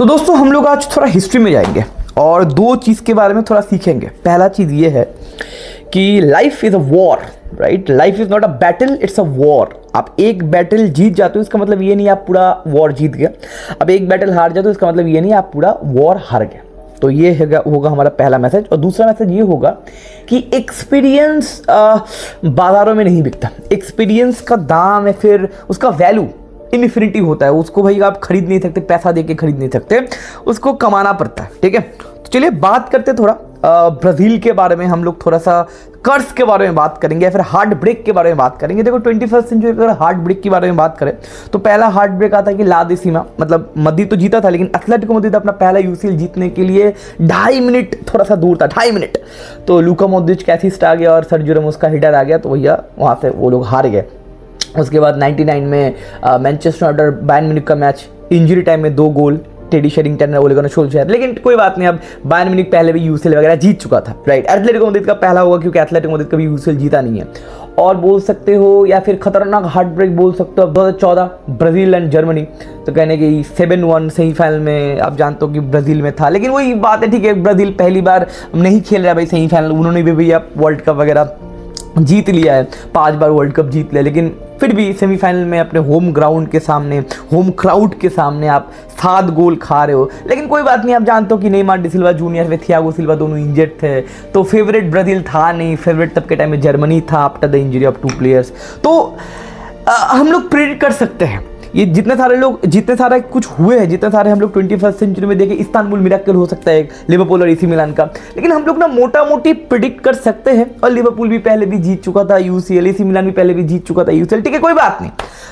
तो दोस्तों हम लोग आज थोड़ा हिस्ट्री में जाएंगे और दो चीज़ के बारे में थोड़ा सीखेंगे। पहला चीज़ ये है कि life is a war, right. Life is not a battle, it's a war. आप एक बैटल जीत जाते हो इसका मतलब ये नहीं आप पूरा वॉर जीत गए। अब एक बैटल हार जाते हो इसका मतलब ये नहीं आप पूरा वॉर हार गए। तो ये होगा हमारा पहला मैसेज। और दूसरा मैसेज ये होगा कि एक्सपीरियंस बाज़ारों में नहीं बिकता। एक्सपीरियंस का दाम है, फिर उसका वैल्यू इन्फिनिटी होता है। उसको भाई आप खरीद नहीं सकते, पैसा दे के खरीद नहीं सकते, उसको कमाना पड़ता है, ठीक है। तो चलिए बात करते थोड़ा ब्राज़ील के बारे में। हम लोग थोड़ा सा कर्स के बारे में बात करेंगे या फिर हार्ट ब्रेक के बारे में बात करेंगे। देखो 21st सेंचुरी अगर हार्ट ब्रेक के बारे में बात करें तो पहला हार्ट ब्रेक आता है कि ला देसिमा, मतलब मद्दी तो जीता था लेकिन एथलेटिको मद्रिद अपना पहला यूसीएल जीतने के लिए 2.5 मिनट थोड़ा सा दूर था, 2.5 मिनट। तो लूका मॉड्रिच का असिस्ट आ गया और सर्जियो रामोस का हिटर आ गया, तो भैया वहाँ से वो लोग हार गए। उसके बाद 99 में मैनचेस्टर यूनाइटेड बायर्न म्यूनिख का मैच, इंजरी टाइम में 2 गोल, टेडी शेरिंगटन, ओले गुनार सोल्शर। लेकिन कोई बात नहीं, अब बायर्न म्यूनिख पहले भी यूसीएल वगैरह जीत चुका था, राइट। एथलेटिको मद्रिद का पहला होगा क्योंकि एथलेटिको मद्रिद कभी यूसीएल जीता नहीं है। और बोल सकते हो या फिर खतरनाक हार्ट ब्रेक बोल सकते हो अब 2014 ब्राज़ील एंड जर्मनी। तो कहने की 7-1 सेमीफाइनल में आप जानते हो कि ब्राज़ील में था, लेकिन वही बात है, ठीक है, ब्राज़ील पहली बार नहीं खेल रहा भाई सेमीफाइनल। उन्होंने भी भैया वर्ल्ड कप वगैरह जीत लिया है, 5 बार वर्ल्ड कप जीत लिया, लेकिन फिर भी सेमीफाइनल में अपने होम ग्राउंड के सामने, होम क्राउड के सामने आप 7 गोल खा रहे हो। लेकिन कोई बात नहीं, आप जानते हो कि नेमार डी सिल्वा जूनियर व थियागो सिल्वा दोनों इंजर्ड थे, तो फेवरेट ब्राज़ील था नहीं, फेवरेट तब के टाइम में जर्मनी था after the injury of 2 players. तो हम लोग प्रेडिक्ट कर सकते हैं ये जितने सारे कुछ हुए हैं, जितने सारे हम लोग 21st सेंचुरी में देखे। इस्तांबुल मिरेकल हो सकता है लिवरपूल और एसी मिलान का, लेकिन हम लोग ना मोटा मोटी प्रिडिक्ट कर सकते हैं। और लिवरपूल भी पहले भी जीत चुका था यूसीएल, एसी मिलान भी पहले भी जीत चुका था यूसीएल, ठीक है, कोई बात नहीं।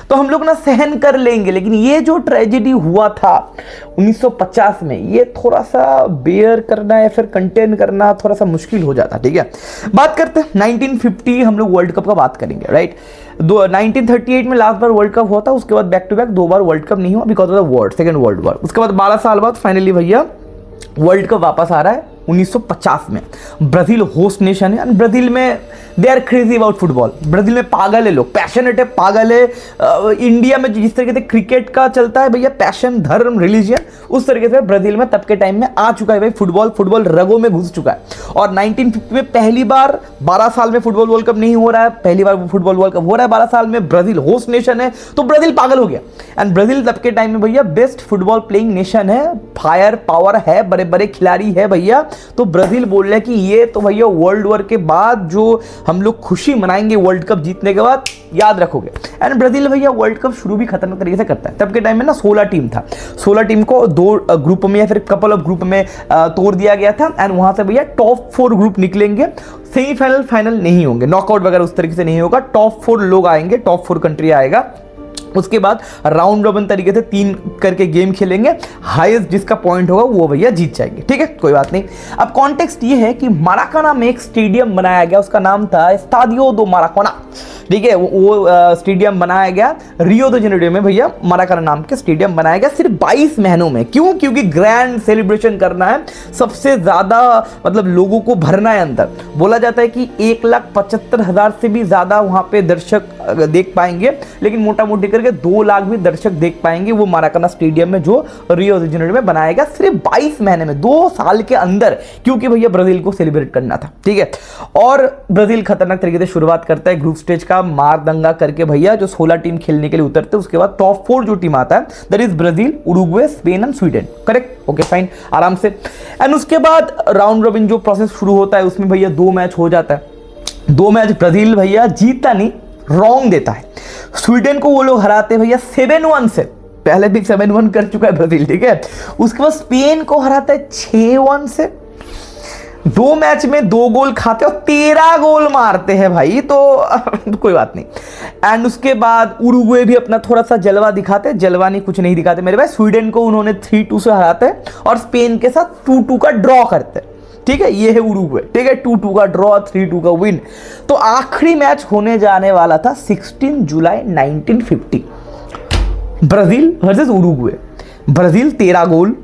तो हम लोग ना सहन कर लेंगे। लेकिन ये जो ट्रेजेडी हुआ था 1950 में, ये थोड़ा सा बेयर करना या फिर कंटेन करना थोड़ा सा मुश्किल हो जाता, ठीक है। बात करते हैं 1950, हम लोग वर्ल्ड कप का बात करेंगे, राइट। 1938 में लास्ट बार वर्ल्ड कप हुआ था, उसके बाद बैक टू बैक 2 बार वर्ल्ड कप नहीं हुआ because of the second world war. उसके बाद 12 साल बाद फाइनली भैया वर्ल्ड कप वापस आ रहा है 1950 में। ब्राज़ील होस्ट नेशन है, ब्राज़ील में they are crazy about football. Brazil में पागल है लोग, पैशनेट है, पागल है। इंडिया में जिस तरीके से क्रिकेट का चलता है भैया पैशन, धर्म, रिलीजियन, उस तरीके से ब्राज़ील में तब के टाइम में आ चुका है भाई फुटबॉल रगों में घुस चुका है। और 1950 में पहली बार 12 साल में फुटबॉल वर्ल्ड कप नहीं हो रहा है, पहली बार फुटबॉल वर्ल्ड कप हो रहा है 12 साल में। ब्राज़ील होस्ट नेशन है, तो ब्राज़ील पागल हो गया। एंड ब्राज़ील तब के टाइम में भैया बेस्ट फुटबॉल प्लेइंग नेशन है, फायर पावर है, बड़े बड़े खिलाड़ी है भैया। तो ब्राज़ील बोल रहा है कि ये तो भैया वर्ल्ड वॉर के बाद जो हम लोग खुशी मनाएंगे वर्ल्ड कप जीतने के बाद, याद रखोगे। एंड ब्राज़ील भैया वर्ल्ड कप शुरू भी खतरनाक तरीके से करता है। तब के टाइम में ना 16 टीम था, 16 टीम को 2 ग्रुप में या फिर कपल ऑफ ग्रुप में तोड़ दिया गया था। एंड वहां से भैया टॉप 4 ग्रुप निकलेंगे, सेमीफाइनल फाइनल नहीं होंगे, नॉकआउट वगैरह उस तरीके से नहीं होगा, टॉप 4 लोग आएंगे, टॉप 4 कंट्री आएगा। उसके बाद राउंड रॉबिन तरीके से 3 करके गेम खेलेंगे, हाईएस्ट जिसका पॉइंट होगा वो भैया जीत जाएंगे, ठीक है, कोई बात नहीं। अब कॉन्टेक्स्ट ये है कि मराकाना में एक स्टेडियम बनाया गया, उसका नाम था स्टाडियो दो माराकाना, ठीक है। वो स्टेडियम बनाया गया रियो दे जेनेरियो में भैया, मराकाना नाम के स्टेडियम बनाया गया सिर्फ 22 महीनों में। क्यों? क्योंकि ग्रैंड सेलिब्रेशन करना है, सबसे ज्यादा मतलब लोगों को भरना है अंदर। बोला जाता है कि 1,75,000 से भी ज्यादा वहां पे दर्शक देख पाएंगे, लेकिन मोटा मोटी करके 2 लाख भी दर्शक देख पाएंगे वो मराकाना स्टेडियम में जो रियो दे जेनेरियो में बनाया गया सिर्फ 22 महीने में, 2 साल के अंदर, क्योंकि भैया ब्राज़ील को सेलिब्रेट करना था, ठीक है। और ब्राज़ील खतरनाक तरीके से शुरुआत करता है ग्रुप स्टेज का, मार दंगा करके भैया जो 16 टीम खेलने के लिए उतरते हैं। उसके बाद टॉप 4 जो टीम आता है that is Brazil, Uruguay, Spain and Sweden, correct, okay fine, आराम से। एंड उसके बाद राउंड रॉबिन जो प्रोसेस शुरू होता है उसमें भैया 2 मैच हो जाता है। 2 मैच ब्राज़ील भैया जीतता नहीं, रॉन्ग देता है। स्वीडन को वो लोग हराते भैया 7-1 से, पहले भी 7-1 कर चुका है ब्राज़ील, ठीक है। उसके बाद स्पेन को हराता है 6-1 से। 2 मैच में 2 गोल खाते और 13 गोल मारते हैं भाई, तो कोई बात नहीं। एंड उसके बाद उरुग्वे भी अपना थोड़ा सा जलवा दिखाते, जलवा नहीं कुछ नहीं दिखाते मेरे भाई। स्वीडन को उन्होंने 3-2 से हराते हैं और स्पेन के साथ 2-2 का ड्रॉ करते हैं, ठीक है। ये है उरुग्वे, ठीक है, 2-2 का ड्रॉ, 3-2 का विन। तो आखिरी मैच होने जाने वाला था 16 जुलाई 1950, ब्राज़ील वर्सेस उरुग्वे। ब्राज़ील 13 गोल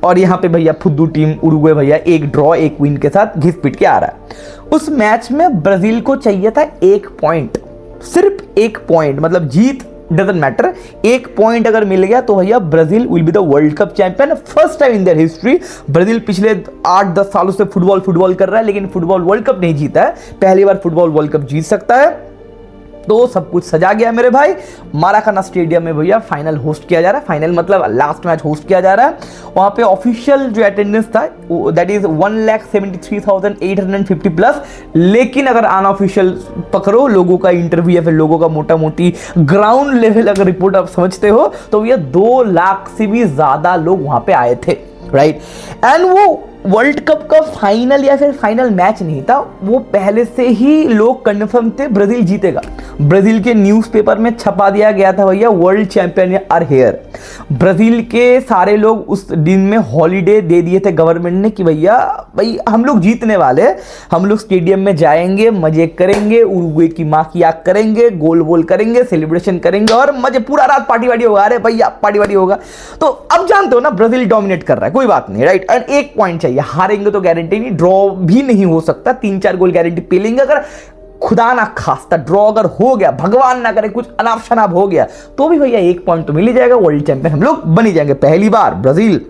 और यहाँ पे भैया फुद्दू टीम उरुग्वे भैया 1 ड्रॉ 1 विन के साथ घिस पिट के आ रहा है। उस मैच में ब्राज़ील को चाहिए था 1 पॉइंट, सिर्फ 1 पॉइंट, मतलब जीत डजंट मैटर, एक पॉइंट अगर मिल गया तो भैया Brazil will be the world cup champion first time in their history. Brazil पिछले 8-10 सालों से फुटबॉल कर रहा है, लेकिन फुटबॉल वर्ल्ड कप नहीं जीता है, पहली बार फुटबॉल वर्ल्ड कप जीत सकता है। तो सब कुछ सजा गया मेरे भाई। माराकाना स्टेडियम में भैया फाइनल होस्ट किया जा रहा है, फाइनल मतलब लास्ट मैच होस्ट किया जा रहा है। वहां पे ऑफिशियल जो अटेंडेंस था दैट इज 1,73,850 प्लस, लेकिन अगर अनऑफिशियल पकड़ो लोगों का इंटरव्यू या फिर लोगों का मोटा मोटी ग्राउंड लेवल अगर रिपोर्ट आप समझते हो तो भैया 2 लाख से भी ज्यादा लोग वहां पे आए थे, राइट। एंड वो वर्ल्ड कप का फाइनल या फिर फाइनल मैच नहीं था, वो पहले से ही लोग कंफर्म थे ब्राजील जीतेगा। ब्राजील के न्यूज़पेपर में छपा दिया गया था भैया world champion are here. Brazil के सारे लोग उस दिन में हॉलीडे दे दिए थे गवर्नमेंट ने कि भैया भाई हम लोग जीतने वाले, हम लोग स्टेडियम में जाएंगे, मजे करेंगे, उरुग्वे की माँ की आग करेंगे, गोल वोल करेंगे, सेलिब्रेशन करेंगे और मजे पूरा रात पार्टी वार्टी होगा। अरे भैया पार्टी वार्टी होगा। तो अब जानते हो ना ब्राजील डोमिनेट कर रहा है, कोई बात नहीं, राइट। एंड एक पॉइंट चाहिए, हारेंगे तो गारंटी नहीं, ड्रॉ भी नहीं हो सकता, 3-4 गोल गारंटी पी लेंगे। अगर खुदा ना खास्ता ड्रॉ अगर हो गया, भगवान ना करे कुछ अनाप शनाप हो गया, तो भी भैया 1 पॉइंट तो मिल ही जाएगा, वर्ल्ड चैंपियन हम लोग बन ही जाएंगे। पहली बार ब्राजील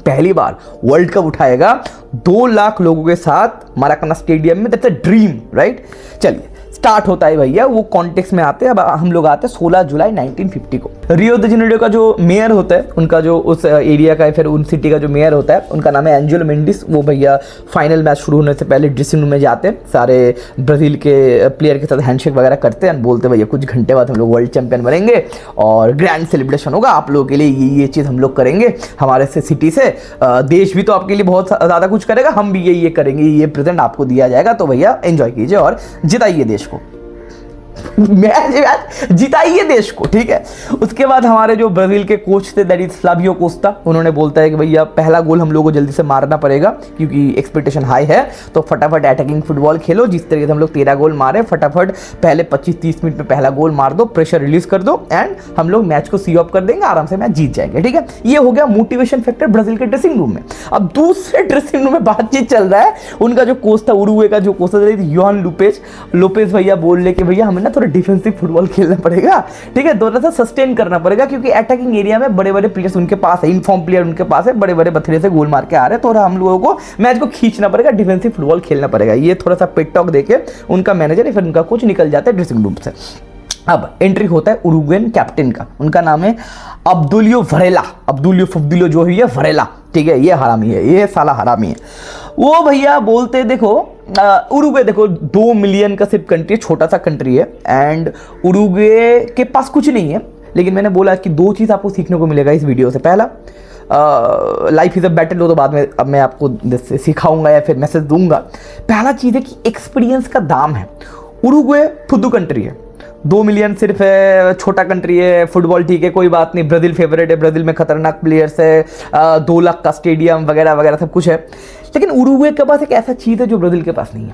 पहली बार वर्ल्ड कप उठाएगा 2 लाख लोगों के साथ माराकाना स्टेडियम में, दैट्स अ ड्रीम, राइट। चलिए स्टार्ट होता है भैया, वो कॉन्टेक्स्ट में आते हैं। अब हम लोग आते हैं 16 जुलाई 1950 को। रियो द जेनेरियो का जो मेयर होता है, उनका जो उस एरिया का फिर उन सिटी का जो मेयर होता है, उनका नाम है एंजेलो मेंडिस। वो भैया फाइनल मैच शुरू होने से पहले ड्रेसिंग रूम में जाते हैं, सारे ब्राजील के प्लेयर के साथ हैंडशेक वगैरह करते हैं, बोलते हैं भैया कुछ घंटे बाद हम लोग वर्ल्ड चैंपियन बनेंगे और ग्रैंड सेलिब्रेशन होगा, आप लोगों के लिए ये चीज़ हम लोग करेंगे, हमारे से सिटी से देश भी तो आपके लिए बहुत ज़्यादा कुछ करेगा, हम भी ये करेंगे, ये प्रेजेंट आपको दिया जाएगा, तो भैया एंजॉय कीजिए और जिताइए देश को, मैच जिताइए देश को, ठीक है। उसके बाद हमारे जो ब्राजील के कोच थे दैट इज फ्लावियो कोस्टा, उन्होंने बोलता है कि भैया पहला गोल हम लोगों को जल्दी से मारना पड़ेगा क्योंकि एक्सपेक्टेशन हाई है, तो फटाफट अटैकिंग फुटबॉल खेलो, जिस तरीके से हम लोग 13 गोल मारे, फटाफट पहले 25-30 मिनट में पहला गोल मार दो, प्रेशर रिलीज कर दो एंड हम लोग मैच को सी ऑफ कर देंगे, आराम से मैच जीत जाएंगे, ठीक है। ये हो गया मोटिवेशन फैक्टर ब्राजील के ड्रेसिंग रूम में। अब दूसरे ड्रेसिंग रूम में बातचीत चल रहा है, उनका जो कोच था उरुग्वे का जो कोच था योहान लोपेज भैया बोल रहे कि भैया हमें ना थोड़ा डिफेंसिव फुटबॉल खेलना पड़ेगा, ठीक है, थोड़ा सा सस्टेन करना पड़ेगा क्योंकि अटैकिंग एरिया में बड़े बड़े प्लेयर्स उनके पास है, इनफॉर्म प्लेयर उनके पास है, बड़े बड़े बथेरे से गोल मार के आ रहे हैं, तो हम लोगों को मैच को खींचना पड़ेगा, डिफेंसिव फुटबॉल खेलना पड़ेगा। ये थोड़ा सा पेट टॉक देके उनका मैनेजर या फिर उनका कोच निकल जाता है ड्रेसिंग रूम से। अब एंट्री होता है उरुग्वेन कैप्टन का, उनका नाम है अब्दुलियो फब्दुलियो जो है वरेला, ठीक है, ये हरामी है, ये साला हरामी है। वो भैया बोलते देखो उरुग्वे देखो 2 मिलियन का सिर्फ कंट्री, छोटा सा कंट्री है एंड उरुग्वे के पास कुछ नहीं है, लेकिन मैंने बोला कि 2 चीज़ आपको सीखने को मिलेगा इस वीडियो से। पहला लाइफ इज अ बैटल, हो तो बाद में अब मैं आपको सिखाऊंगा या फिर मैसेज दूंगा। पहला चीज़ है कि एक्सपीरियंस का दाम है। उरुग्वे फुद्दू कंट्री है, 2 मिलियन सिर्फ है, छोटा कंट्री है, फुटबॉल ठीक है कोई बात नहीं, ब्राज़ील फेवरेट है, ब्राज़ील में खतरनाक प्लेयर्स है, 2 लाख का स्टेडियम वगैरह वगैरह सब कुछ है, लेकिन उरुग्वे के पास एक ऐसा चीज़ है जो ब्राज़ील के पास नहीं है,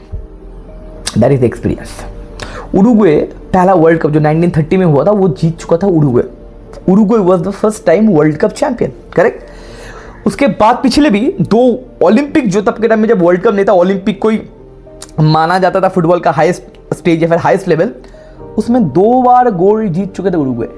दैट इज एक्सपीरियंस। उरुग्वे पहला वर्ल्ड कप जो 1930 में हुआ था वो जीत चुका था Uruguay was the first time world cup champion, correct. उसके बाद पिछले भी 2 ओलंपिक, जो तब के टाइम में जब वर्ल्ड कप नहीं था, ओलंपिक कोई माना जाता था फुटबॉल का हाईएस्ट स्टेज या फिर हाईएस्ट लेवल, उसमें 2 बार गोल्ड जीत चुके थे उरुग्वे।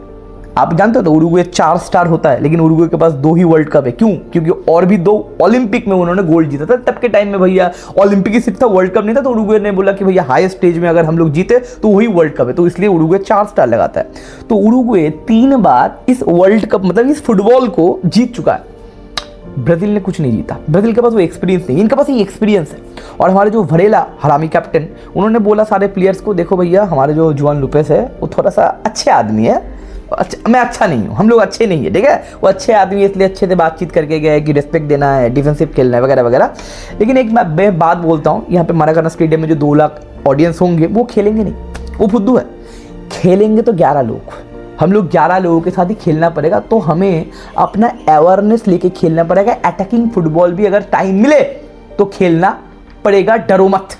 आप जानते हो तो उरुग्वे 4 स्टार होता है, लेकिन उरुग्वे के पास 2 ही वर्ल्ड कप है। क्यों? क्योंकि और भी 2 ओलंपिक में उन्होंने गोल्ड जीता था। तब के टाइम में भैया ओलंपिक ही सिर्फ था, वर्ल्ड कप नहीं था, तो उरुग्वे ने बोला कि भैया हाईएस्ट स्टेज में अगर हम लोग जीते तो वही वर्ल्ड कप है, तो इसलिए उरुग्वे 4 स्टार लगाता है। तो उरुग्वे 3 बार इस वर्ल्ड कप मतलब इस फुटबॉल को जीत चुका है। ब्राज़ील ने कुछ नहीं जीता, ब्राज़ील के पास वो एक्सपीरियंस नहीं, इनके पास ये एक्सपीरियंस है। और हमारे जो वरेला हरामी कैप्टन, उन्होंने बोला सारे प्लेयर्स को, देखो भैया हमारे जो जुआन लुपेस है वो थोड़ा सा अच्छे आदमी है, मैं अच्छा नहीं हूँ, हम लोग अच्छे नहीं है, ठीक है, वो अच्छे आदमी है, इसलिए अच्छे से बातचीत करके गए कि रिस्पेक्ट देना है, डिफेंसिव खेलना है वगैरह वगैरह। लेकिन एक मैं बात बोलता हूँ, यहाँ पे माराकाना स्टेडियम में जो 2 लाख ऑडियंस होंगे वो खेलेंगे नहीं, वो फुद्दू है। खेलेंगे तो 11 लोग, हम लोग 11 लोगों के साथ ही खेलना पड़ेगा, तो हमें अपना अवेयरनेस लेके खेलना पड़ेगा। अटैकिंग फुटबॉल भी अगर टाइम मिले तो खेलना पड़ेगा, डरो मत।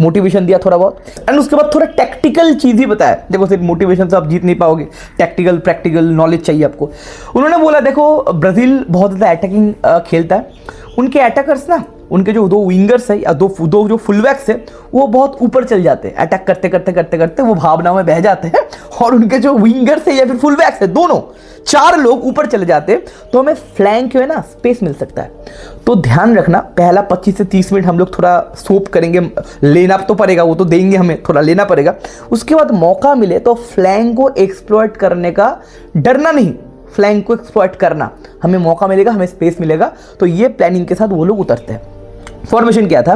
मोटिवेशन दिया थोड़ा बहुत, एंड उसके बाद थोड़ा टैक्टिकल चीज़ ही बताया। देखो सिर्फ मोटिवेशन से आप जीत नहीं पाओगे, टैक्टिकल प्रैक्टिकल नॉलेज चाहिए आपको। उन्होंने बोला देखो ब्राज़ील बहुत ज़्यादा अटैकिंग खेलता है, उनके अटैकर्स ना उनके जो दो विंगर्स है या दो जो फुलबैक्स है वो बहुत ऊपर चल जाते हैं, अटैक करते करते करते करते वो भावनाओं में बह जाते हैं और उनके जो विंगर्स है या फिर फुलबैक्स है दोनों 4 लोग ऊपर चले जाते हैं, तो हमें फ्लैंक जो है ना स्पेस मिल सकता है। तो ध्यान रखना पहला 25 से 30 मिनट हम लोग थोड़ा सोप करेंगे, लेना तो पड़ेगा, वो तो देंगे हमें, थोड़ा लेना पड़ेगा। उसके बाद मौका मिले तो फ्लैंक को एक्सप्लॉइट करने का डरना नहीं, फ्लैंक को एक्सप्लॉइट करना, हमें मौका मिलेगा, हमें स्पेस मिलेगा, तो ये प्लानिंग के साथ वो लोग उतरते हैं। फॉर्मेशन क्या था?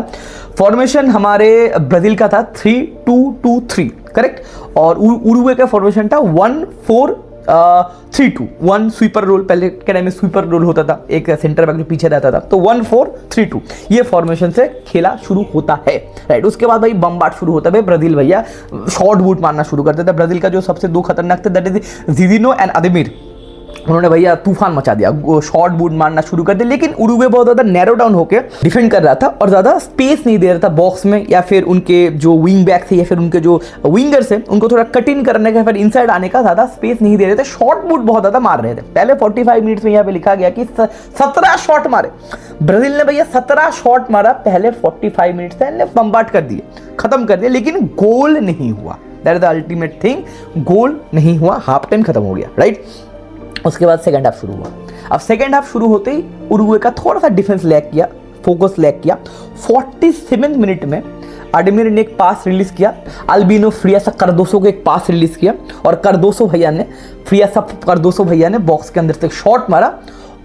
फॉर्मेशन हमारे ब्राजील का था 3-2-2-3 करेक्ट, और उरुग्वे का फॉर्मेशन था 1-4-3-2, 1 स्वीपर रोल, पहले के टाइम में स्वीपर रोल होता था, एक सेंटर बैक जो पीछे रहता था, तो 1-4-3-2 ये फॉर्मेशन से खेला शुरू होता है राइट। उसके बाद भाई बम्बार्ड शुरू होता है, ब्राजील भैया शॉर्ट बूट मारना शुरू कर देता है। ब्राजील का जो सबसे 2 खतरनाक थे दैट इज जीजिनो एंड अदेमिर, उन्होंने भैया तूफान मचा दिया, शॉर्ट बूट मारना शुरू कर दिया। लेकिन उरुग्वे बहुत ज़्यादा नैरो डाउन होकर डिफेंड कर रहा था और ज़्यादा स्पेस नहीं दे रहा था बॉक्स में, या फिर उनके जो विंग बैक थे या फिर उनके जो विंगर्स हैं उनको थोड़ा कट इन करने का, फिर इनसाइड आने का ज़्यादा स्पेस नहीं दे रहे थे, शॉर्ट बूट बहुत ज़्यादा मार रहे थे। पहले 45 मिनट्स में यहाँ पे लिखा गया कि 17 शॉट मारे ब्राजील ने भैया, 17 शॉट मारा पहले 45 मिनट से, बम्बार्ड कर दिए, खत्म कर दिया, लेकिन गोल नहीं हुआ। That is the ultimate thing, goal नहीं हुआ, हाफ टाइम खत्म हो गया राइट। उसके बाद सेकंड हाफ शुरू हुआ। अब सेकंड हाफ शुरू होते ही उरुग्वे का थोड़ा सा डिफेंस लैग किया, फोकस लैग किया। 47 मिनट में अडेमिर ने एक पास रिलीज किया, अल्बिनो फ्रियासा कार्दोसो को एक पास रिलीज किया और कार्दोसो भैया ने बॉक्स के अंदर से एक शॉट मारा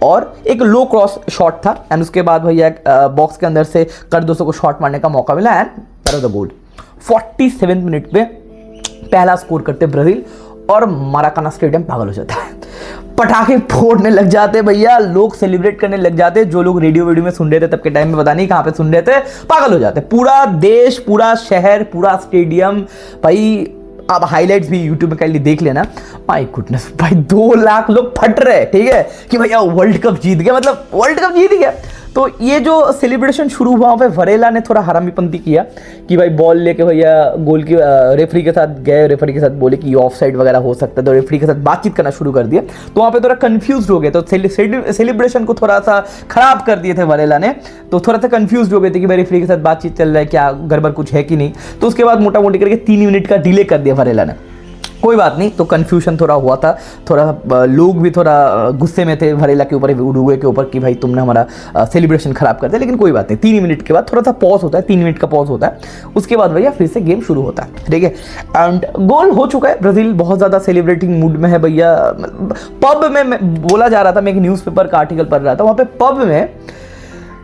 और एक लो क्रॉस शॉट था, एंड उसके बाद भैया बॉक्स के अंदर से कार्दोसो को शॉट मारने का मौका मिला and that was the goal. 47 minute में पहला स्कोर करते ब्राजील और माराकाना स्टेडियम पागल हो जाता है, पटाखे फोड़ने लग जाते भैया, लोग सेलिब्रेट करने लग जाते, जो लोग रेडियो वीडियो में सुन रहे थे तब के टाइम में पता नहीं कहाँ पे सुन रहे थे, पागल हो जाते, पूरा देश, पूरा शहर, पूरा स्टेडियम भाई। आप हाइलाइट्स भी यूट्यूब में कल देख लेना, माय गुडनेस भाई 2 लाख लोग फट रहे, ठीक है कि भैया वर्ल्ड कप जीत गया, मतलब वर्ल्ड कप जीत गया। तो ये जो सेलिब्रेशन शुरू हुआ वहाँ पे वरेला ने थोड़ा हरामीपंती किया कि भाई बॉल लेके भैया गोल की रेफरी के साथ गए, रेफरी के साथ बोले कि ऑफ साइड वगैरह हो सकता है, तो रेफरी के साथ बातचीत करना शुरू कर दिया, तो वहाँ पे थोड़ा कंफ्यूज हो गए, तो सेलिब्रेशन को थोड़ा सा खराब कर दिए थे वरेला ने, तो थोड़ा सा कंफ्यूज हो गए थे कि भाई रेफरी के साथ बातचीत चल रहा है, क्या गड़बड़ कुछ है कि नहीं। तो उसके बाद मोटा मोटी करके 3 मिनट का डिले कर दिया वरेला ने, कोई बात नहीं, तो कंफ्यूजन थोड़ा हुआ था, थोड़ा लोग भी थोड़ा गुस्से में थे वरेला के ऊपर, उरुग्वे के ऊपर कि भाई तुमने हमारा सेलिब्रेशन खराब कर दिया, लेकिन कोई बात नहीं। 3 मिनट के बाद थोड़ा सा पॉज होता है, 3 मिनट का पॉज होता है, उसके बाद भैया फिर से गेम शुरू होता है, ठीक है। एंड गोल हो चुका है, ब्राजील बहुत ज़्यादा सेलिब्रेटिंग मूड में है भैया। पब में बोला जा रहा था, मैं एक न्यूज़पेपर का आर्टिकल पढ़ रहा था, वहाँ पे पब में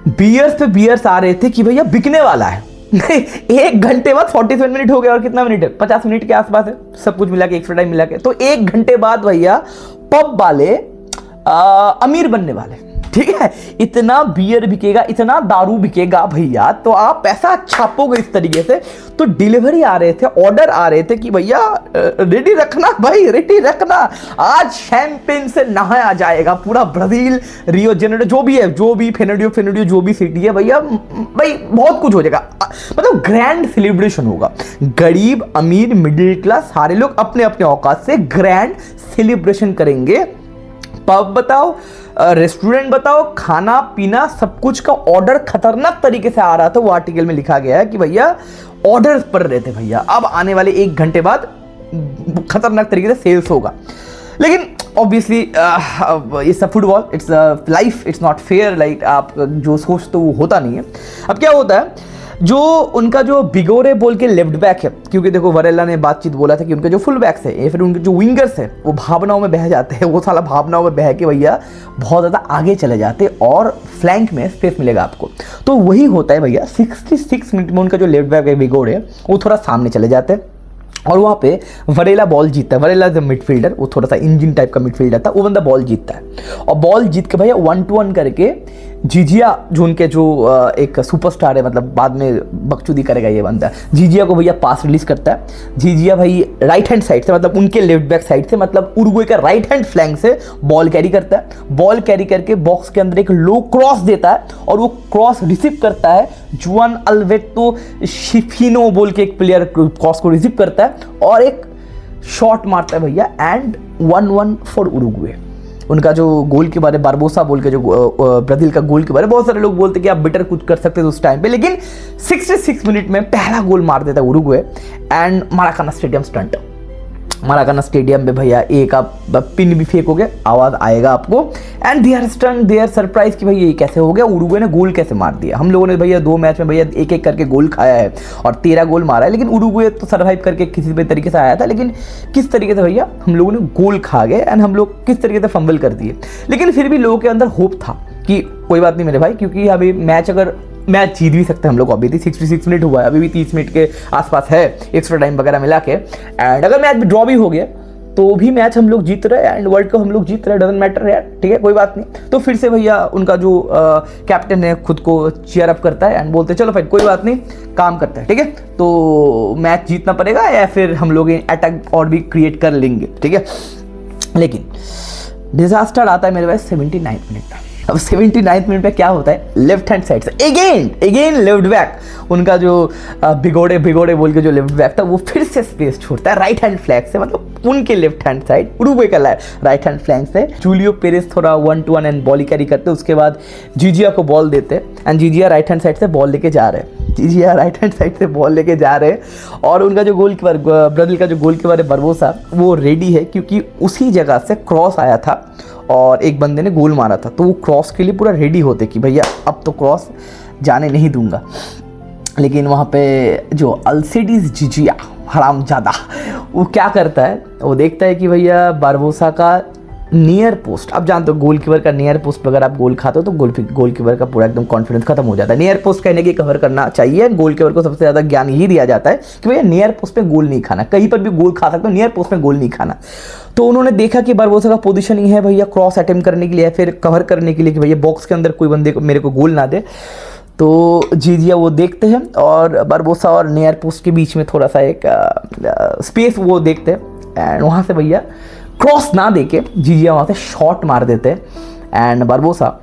बियर्स पे बियर्स आ रहे थे कि भैया बिकने वाला है। नहीं, 1 घंटे बाद 47 मिनट हो गए और कितना मिनट है, 50 मिनट के आसपास है, सब कुछ मिला के एक्स्ट्रा टाइम मिला के, तो 1 घंटे बाद भैया पब वाले अमीर बनने वाले, ठीक है। इतना बियर बिकेगा, इतना दारू बिकेगा भैया, तो आप पैसा छापोगे इस तरीके से। तो डिलीवरी आ रहे थे, ऑर्डर आ रहे थे कि भैया रेडी रखना भाई, रेडी रखना, आज शैंपेन से नहाया जाएगा पूरा ब्राजील, रियो जेनेरो जो भी है, जो भी फेनेडियो जो भी सिटी है भैया, भाई बहुत कुछ हो जाएगा, मतलब ग्रैंड सेलिब्रेशन होगा। गरीब अमीर मिडिल क्लास सारे लोग अपने अपने औकात से ग्रैंड सेलिब्रेशन करेंगे। पब बताओ, रेस्टोरेंट बताओ, खाना पीना सब कुछ का ऑर्डर खतरनाक तरीके से आ रहा था। वो आर्टिकल में लिखा गया है कि भैया ऑर्डर पड़ रहे थे भैया, अब आने वाले 1 घंटे बाद खतरनाक तरीके से सेल्स होगा। लेकिन obviously it's a football, it's life, it's not fair, like आप जो सोचते वो होता नहीं है। अब क्या होता है, जो उनका जो बिगोरे बोल के लेफ्ट बैक है, क्योंकि देखो वरेला ने बातचीत बोला था कि उनके जो फुल बैक्स है या फिर उनके जो विंगर्स है वो भावनाओं में बह जाते हैं, वो साला भावनाओं में बह के भैया बहुत ज़्यादा आगे चले जाते और फ्लैंक में स्पेस मिलेगा आपको। तो वही होता है भैया, 66 मिनट में उनका जो लेफ्ट बैक है बिगोरे, वो थोड़ा सामने चले जाते हैं और वहाँ पे वरेला बॉल जीतता है। वरेला जो मिडफील्डर, वो थोड़ा सा इंजन टाइप का मिडफील्डर था, वो बंदा बॉल जीतता है और बॉल जीत के भैया 1-2-1 करके जीजिया, जो उनके जो एक सुपरस्टार है, मतलब बाद में बकचोदी करेगा ये बंदा, जीजिया को भैया पास रिलीज करता है। जीजिया भाई राइट हैंड साइड से, मतलब उनके लेफ्ट बैक साइड से, मतलब उरुग्वे का राइट हैंड फ्लैंक से बॉल कैरी करता है। बॉल कैरी करके बॉक्स के अंदर एक लो क्रॉस देता है और वो क्रॉस रिसीव करता है जुआन अल्वेटो शिफिनो बोल के एक प्लेयर क्रॉस को रिसीव करता है और एक शॉट मारता है भैया, एंड 1-1 फॉर उरुग्वे। उनका जो गोल के बारे, बारबोसा बोल के जो ब्राज़ील का गोल के बारे बहुत सारे लोग बोलते कि आप बेटर कुछ कर सकते थे उस टाइम पे, लेकिन 66 मिनट में पहला गोल मार देता Uruguay and मराकाना stadium stunt. मराकाना stadium में भैया एक आप पिन भी फेंकोगे आवाज़ आएगा आपको, and they are stun, they are surprise कि भैया ये कैसे हो गया, उरुग्वे ने गोल कैसे मार दिया। हम लोगों ने भैया 2 मैच में भैया एक एक करके गोल खाया है और 13 गोल मारा है, लेकिन उरुग्वे तो सर्वाइव करके किसी भी तरीके से आया था, लेकिन किस तरीके से भैया हम लोगों ने गोल खा गए एंड हम लोग किस तरीके से फंबल कर दिए। लेकिन फिर भी लोगों के अंदर होप था कि कोई बात नहीं मेरे भाई, क्योंकि अभी मैच जीत भी सकते हैं हम लोग। अभी 66 मिनट हुआ है, अभी भी 30 मिनट के आसपास है एक्स्ट्रा टाइम वगैरह मिला के, एंड अगर मैच ड्रॉ भी हो गया तो भी मैच हम लोग जीत रहे हैं एंड वर्ल्ड कप हम लोग जीत रहे हैं, डजंट मैटर यार, ठीक है कोई बात नहीं। तो फिर से भैया उनका जो कैप्टन है खुद को चीयर अप करता है एंड बोलते हैं चलो भाई कोई बात नहीं, काम करते हैं, ठीक है तो मैच जीतना पड़ेगा या फिर हम लोग अटैक और भी क्रिएट कर लेंगे, ठीक है। लेकिन डिजास्टर आता है मेरे पास 79 मिनट। अब 79 मिनट पे क्या होता है, लेफ्ट हैंड साइड से अगेन लेफ्ट बैक, उनका जो भिगोड़े बोल के जो लेफ्ट बैक था वो फिर से स्पेस छोड़ता है राइट हैंड फ्लैग से, मतलब उनके लेफ्ट हैंड साइड उरुग्वे का राइट हैंड फ्लैंक से। जूलियो पेरेस थोड़ा 1-2-1 एंड बॉल कैरी करते, उसके बाद जीजिया को बॉल देते एंड जीजिया राइट हैंड साइड से बॉल लेके जा रहे हैं, और उनका जो गोल कीपर ब्राज़ील का जो गोल कीपर है बारबोसा वो रेडी है, क्योंकि उसी जगह से क्रॉस आया था और एक बंदे ने गोल मारा था, तो वो क्रॉस के लिए पूरा रेडी होते कि भैया अब तो क्रॉस जाने नहीं दूंगा। लेकिन वहाँ पे जो अल्सेडिस जीजिया हरामजादा वो क्या करता है, वो देखता है कि भैया बारबोसा का नियर पोस्ट, आप जानते हो गोल कीपर का नियर पोस्ट पर अगर आप गोल खाते हो तो गोल कीपर का पूरा एकदम कॉन्फिडेंस खत्म हो जाता है। नियर पोस्ट कहने की कवर करना चाहिए, गोल कीपर को सबसे ज़्यादा ज्ञान यही दिया जाता है कि भैया नियर पोस्ट पे गोल नहीं खाना, कहीं पर भी गोल खा सकते हो, नियर पोस्ट में गोल नहीं खाना। तो उन्होंने देखा कि बारबोसा का पोजीशन ही है भैया क्रॉस अटेम्प्ट करने के लिए, फिर कवर करने के लिए कि भैया बॉक्स के अंदर कोई बंदे को मेरे को गोल ना दे। तो जीजिया वो देखते हैं और बारबोसा और नियर पोस्ट के बीच में थोड़ा सा एक स्पेस वो देखते हैं एंड वहाँ से भैया क्रॉस ना देके जीजिया वहाँ से शॉट मार देते हैं एंड बारबोसा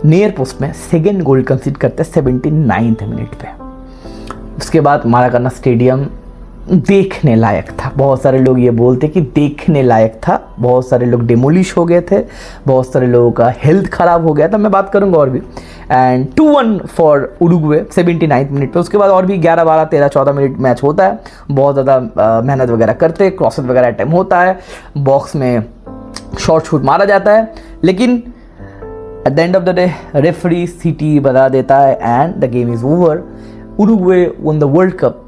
नियर पोस्ट में सेकेंड गोल कंसीड करते हैं 79 मिनट पे। उसके बाद मराकाना स्टेडियम देखने लायक था, बहुत सारे लोग ये बोलते कि देखने लायक था, बहुत सारे लोग डिमोलिश हो गए थे, बहुत सारे लोगों का हेल्थ ख़राब हो गया था, मैं बात करूंगा और भी। एंड 2-1 फॉर उरुग्वे 79 मिनट पे। उसके बाद और भी 11, 12, 13, 14 मिनट मैच होता है, बहुत ज़्यादा मेहनत वगैरह करते हैं, क्रॉसेस वगैरह अटैम्प्ट होता है, बॉक्स में शॉट शूट मारा जाता है, लेकिन at the end of the day referee सीटी बता देता है and the game is over. Uruguay one the world cup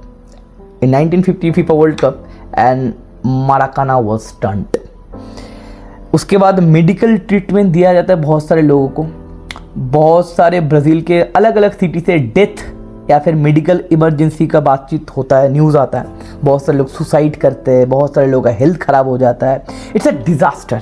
in 1950 FIFA World Cup and Maracana was stunned। उसके बाद मेडिकल ट्रीटमेंट दिया जाता है बहुत सारे लोगों को, बहुत सारे ब्राज़ील के अलग अलग सिटी से डेथ या फिर मेडिकल इमरजेंसी का बातचीत होता है, न्यूज़ आता है, बहुत सारे लोग सुसाइड करते हैं, बहुत सारे लोगों का हेल्थ ख़राब हो जाता है। इट्स अ डिज़ास्टर,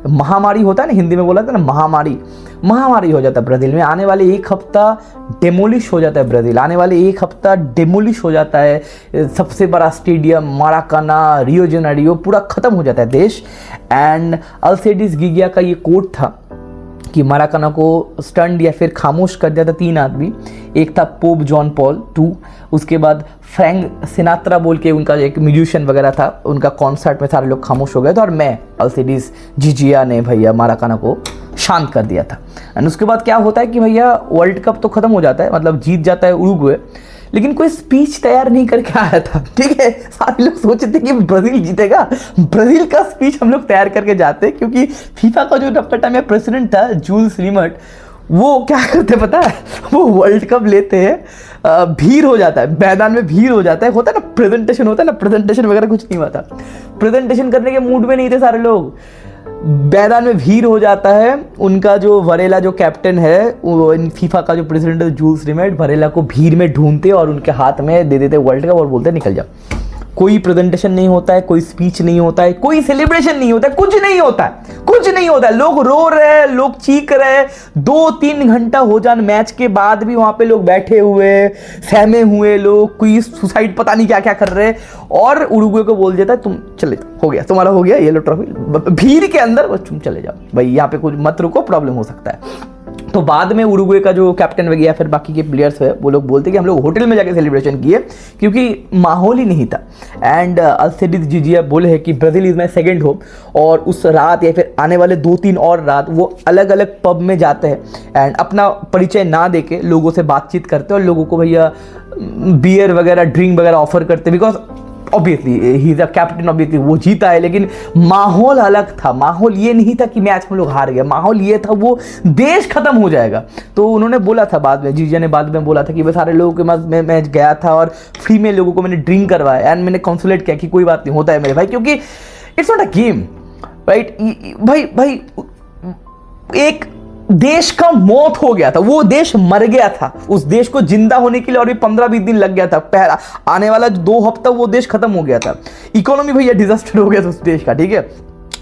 महामारी होता है ना, हिंदी में बोला था ना महामारी हो जाता है ब्राज़ील में। आने वाले एक हफ्ता डेमोलिश हो जाता है ब्राज़ील, आने वाले एक हफ्ता डेमोलिश हो जाता है, सबसे बड़ा स्टेडियम मराकाना, रियो जेनेरियो पूरा ख़त्म हो जाता है देश। एंड अल्सेडिस जीजिया का ये कोट था कि मराकाना को स्टंड या फिर खामोश कर दिया था 3 आदमी, एक था पोप जॉन पॉल II, उसके बाद फ्रैंक सिनात्रा बोल के उनका एक म्यूजिशियन वगैरह था, उनका कॉन्सर्ट में सारे लोग खामोश हो गए थे, और मैं अल्सेडिस जीजिया ने भैया मराकाना को शांत कर दिया था। एंड उसके बाद क्या होता है कि भैया वर्ल्ड कप तो ख़त्म हो जाता है, मतलब जीत जाता है उरुग्वे, लेकिन कोई स्पीच तैयार नहीं करके आया था, ठीक है। सारे लोग सोचे थे कि ब्राज़ील जीतेगा, ब्राज़ील का स्पीच हम लोग तैयार करके जाते, क्योंकि फीफा का जो तब टाइम में प्रेसिडेंट था जूल्स रिमट, वो क्या करते पता है, वो वर्ल्ड कप लेते हैं, भीड़ हो जाता है मैदान में, भीड़ हो जाता है, होता है ना प्रेजेंटेशन, होता है ना प्रेजेंटेशन वगैरह कुछ नहीं हुआ था, प्रेजेंटेशन करने के मूड में नहीं थे सारे लोग, मैदान में भीड़ हो जाता है। उनका जो वरेला जो कैप्टन है, वो फीफा का जो प्रेसिडेंट है जूल्स रिमेट, वरेला को भीड़ में ढूंढते और उनके हाथ में दे देते वर्ल्ड कप और बोलते निकल जाओ। कोई प्रेजेंटेशन नहीं होता है, कोई स्पीच नहीं होता है, कोई सेलिब्रेशन नहीं होता है, कुछ नहीं होता है, लोग रो रहे हैं, लोग चीख रहे हैं, 2-3 घंटा हो जान मैच के बाद भी वहां पे लोग बैठे हुए, सहमे हुए लोग, कोई सुसाइड पता नहीं क्या क्या कर रहे हैं, और उरुग्वे को बोल देता है तुम चले जाओ, हो गया तुम्हारा, हो गया ये लो ट्रॉफी, भीड़ के अंदर बस तुम चले जाओ भाई, यहाँ पे कुछ मत रुको, प्रॉब्लम हो सकता है। तो बाद में उरुग्वे का जो कैप्टन वगैरह फिर बाकी के प्लेयर्स है वो लोग बोलते कि हम लोग होटल में जाके सेलिब्रेशन किए क्योंकि माहौल ही नहीं था। एंड अल्सेडिस जिजिया बोले हैं कि Brazil is my second home, और उस रात या फिर आने वाले 2-3 और रात वो अलग अलग पब में जाते हैं एंड अपना परिचय ना देके लोगों से बातचीत करते हैं और लोगों को भैया बियर वगैरह ड्रिंक वगैरह ऑफर करते, because obviously he is a captain, obviously वो जीता है, लेकिन माहौल अलग था। माहौल ये नहीं था कि मैच में लोग हार गए, माहौल ये था वो देश खत्म हो जाएगा। तो उन्होंने बोला था बाद में, जीजा ने बाद में बोला था कि वह सारे लोगों के पास मैं गया था और फ्री में लोगों को मैंने ड्रिंक करवाया एंड मैंने कंसुलेट किया कि कोई बात नहीं, होता है मेरे भाई, क्योंकि it's not a game, right भाई एक देश का मौत हो गया था, वो देश मर गया था, उस देश को जिंदा होने के लिए और भी 15-20 दिन लग गया था, पहला आने वाला 2 हफ्ता वो देश खत्म हो गया था, इकोनॉमी भैया डिजास्टर हो गया था उस देश का, ठीक है।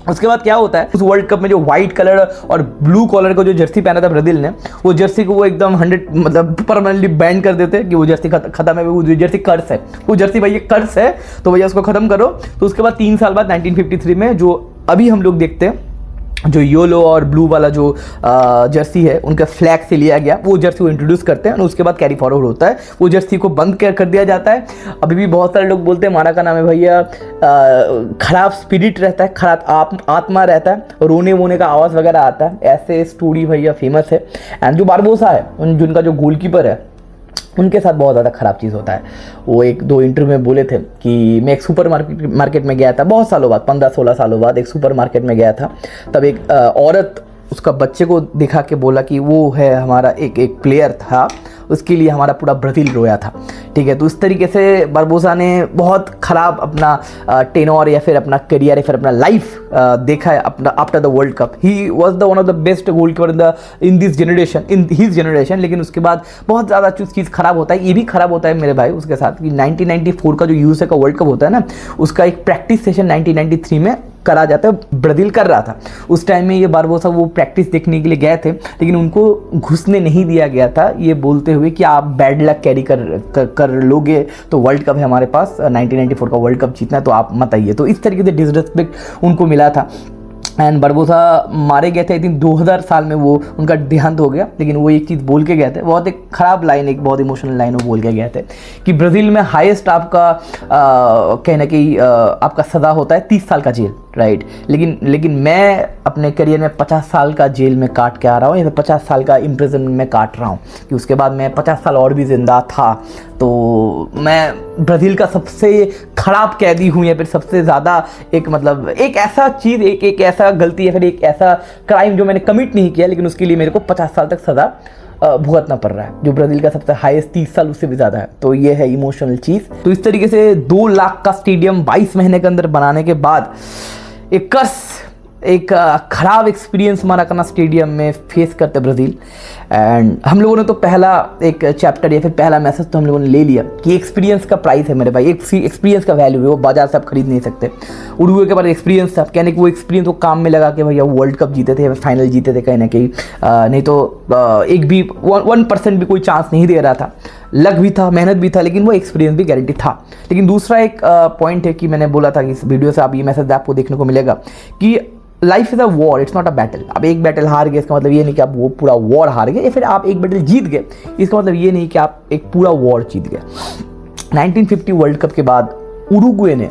उसके बाद क्या होता है, उस वर्ल्ड कप में जो व्हाइट कलर और ब्लू कलर का जो जर्सी पहना था ब्राजील ने, वो जर्सी को वो एकदम 100 मतलब परमानेंटली बैन कर देते हैं कि वो जर्सी खत्म है, वो जर्सी कर्स है, वो जर्सी भैया कर्स है, तो भैया उसको खत्म करो। तो उसके बाद 3 साल बाद 1953 में जो अभी हम लोग देखते हैं, जो येलो और ब्लू वाला जो जर्सी है उनका फ्लैग से लिया गया, वो जर्सी को इंट्रोड्यूस करते हैं और उसके बाद कैरी फॉरवर्ड होता है, वो जर्सी को बंद कर दिया जाता है। अभी भी बहुत सारे लोग बोलते हैं मारा का नाम है भैया, खराब स्पिरिट रहता है, खराब आत्मा रहता है, रोने वोने का आवाज़ वगैरह आता है, ऐसे स्टोरी भैया फेमस है। एंड जो बारबोसा है, जिनका जो गोलकीपर है, उनके साथ बहुत ज़्यादा ख़राब चीज़ होता है। वो 1-2 इंटरव्यू में बोले थे कि मैं एक सुपर मार्केट में गया था बहुत सालों बाद, 15-16 सालों बाद एक सुपर मार्केट में गया था, तब एक औरत उसका बच्चे को दिखा के बोला कि वो है हमारा एक प्लेयर था, उसके लिए हमारा पूरा ब्राज़ील रोया था, ठीक है। तो इस तरीके से बारबोसा ने बहुत ख़राब अपना टेनोर या फिर अपना करियर या फिर अपना लाइफ देखा है अपना after the world cup. He was the one of the best goalkeeper in this generation, in his generation. लेकिन उसके बाद बहुत ज़्यादा चीज़ ख़राब होता है, ये भी ख़राब होता है मेरे भाई उसके साथ कि 1994 का जो यूएसए का वर्ल्ड कप होता है ना, उसका एक प्रैक्टिस सेशन 1993 में करा जाता है, ब्राज़ील कर रहा था। उस टाइम में ये बारबोसा वो प्रैक्टिस देखने के लिए गए थे, लेकिन उनको घुसने नहीं दिया गया था, ये बोलते हुए कि आप बैड लक कैरी कर लोगे तो वर्ल्ड कप है हमारे पास, 1994 का वर्ल्ड कप जीतना है तो आप मत आइए। तो इस तरीके से डिसरिस्पेक्ट उनको मिला था एंड बारबोसा मारे गए थे। आई थिंक 2000 साल में वो उनका देहांत हो गया, लेकिन वो एक चीज़ बोल के गए थे, बहुत एक ख़राब लाइन, एक बहुत इमोशनल लाइन वो बोल के गए थे कि ब्राज़ील में हाईएस्ट आपका कहने की आपका सज़ा होता है 30 साल का जेल, राइट। लेकिन मैं अपने करियर में 50 साल का जेल में काट के आ रहा हूँ, या फिर 50 साल का इम्प्रिजनमेंट में काट रहा हूँ कि उसके बाद मैं 50 साल और भी ज़िंदा था, तो मैं ब्राज़ील का सबसे ख़राब कैदी हूँ, या फिर सबसे ज़्यादा एक मतलब एक ऐसा चीज़, एक ऐसा गलती या फिर एक ऐसा क्राइम जो मैंने कमिट नहीं किया, लेकिन उसके लिए मेरे को 50 साल तक सज़ा भुगतना पड़ रहा है, जो ब्राज़ील का सबसे हाईएस्ट 30 साल उससे भी ज़्यादा है। तो ये है इमोशनल चीज़। तो इस तरीके से 2 लाख का स्टेडियम 22 महीने के अंदर बनाने के बाद एक ख़राब एक्सपीरियंस मराकाना स्टेडियम में फेस करते ब्राज़ील। एंड हम लोगों ने तो पहला एक चैप्टर या फिर पहला मैसेज तो हम लोगों ने ले लिया कि एक्सपीरियंस का प्राइस है मेरे भाई, एक एक्सपीरियंस का वैल्यू है, वो बाजार से आप खरीद नहीं सकते। उरुग्वे के बाद एक्सपीरियंस था, कहने कि वो एक्सपीरियंस वो काम में लगा के भैया वर्ल्ड कप जीते थे, फाइनल जीते थे कहीं ना कहीं, नहीं तो एक भी 1% भी कोई चांस नहीं दे रहा था, लक भी था, मेहनत भी था, लेकिन वो एक्सपीरियंस भी गारंटी था। लेकिन दूसरा एक पॉइंट है कि मैंने बोला था कि इस वीडियो से आप ये मैसेज आपको देखने को मिलेगा कि life is a war, it's not a battle. आप एक बैटल हार गए इसका मतलब ये नहीं कि आप वो पूरा वॉर हार गए, या फिर आप एक बैटल जीत गए इसका मतलब ये नहीं कि आप एक पूरा वॉर जीत गए। 1950 वर्ल्ड कप के बाद उरुग्वे ने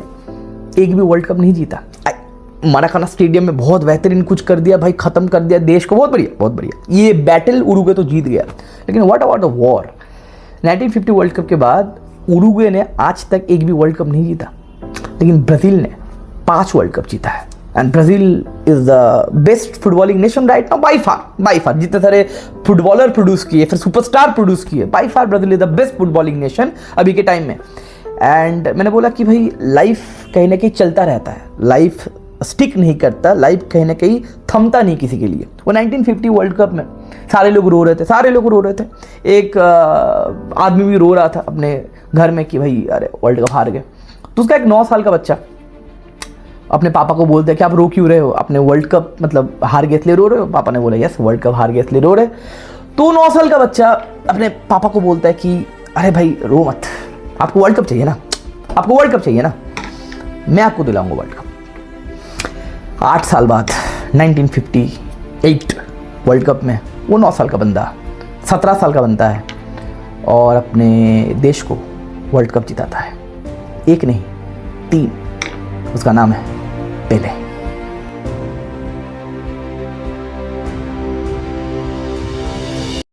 एक भी वर्ल्ड कप नहीं जीता। मराकाना स्टेडियम में बहुत बेहतरीन कुछ कर दिया भाई, ख़त्म कर दिया देश को, बहुत बढ़िया बहुत बढ़िया, ये बैटल उरुग्वे तो जीत गया। लेकिन what about the war? 1950 world cup के बाद उरुग्वे ने आज तक एक भी वर्ल्ड कप नहीं जीता, लेकिन ब्राज़ील ने 5 वर्ल्ड कप जीता है। And Brazil is the best footballing nation right now, by फार जितने सारे फुटबॉलर प्रोड्यूस किए, फिर सुपरस्टार प्रोड्यूस किए, by far Brazil is the best footballing nation अभी के टाइम में। एंड मैंने बोला कि भाई लाइफ कहीं ना कहीं चलता रहता है, लाइफ स्टिक नहीं करता, लाइफ कहीं ना कहीं थमता नहीं किसी के लिए। वो 1950 वर्ल्ड कप में सारे लोग रो रहे थे, एक आदमी भी रो रहा था अपने घर में कि भाई अरे वर्ल्ड कप हार गए। तो उसका एक 9 साल का बच्चा अपने पापा को बोलते हैं कि आप रो क्यों रहे हो, अपने वर्ल्ड कप मतलब हार गए इसलिए रो रहे हो? पापा ने बोला यस, वर्ल्ड कप हार गए इसलिए रो रहे। तो 9 साल का बच्चा अपने पापा को बोलता है कि अरे भाई रो मत, आपको वर्ल्ड कप चाहिए ना, आपको वर्ल्ड कप चाहिए ना, मैं आपको दिलाऊंगा वर्ल्ड कप। 8 साल बाद 1958 वर्ल्ड कप में वो 9 साल का बंदा 17 साल का बनता है और अपने देश को वर्ल्ड कप जिताता है। एक नहीं 3, उसका नाम है पेले।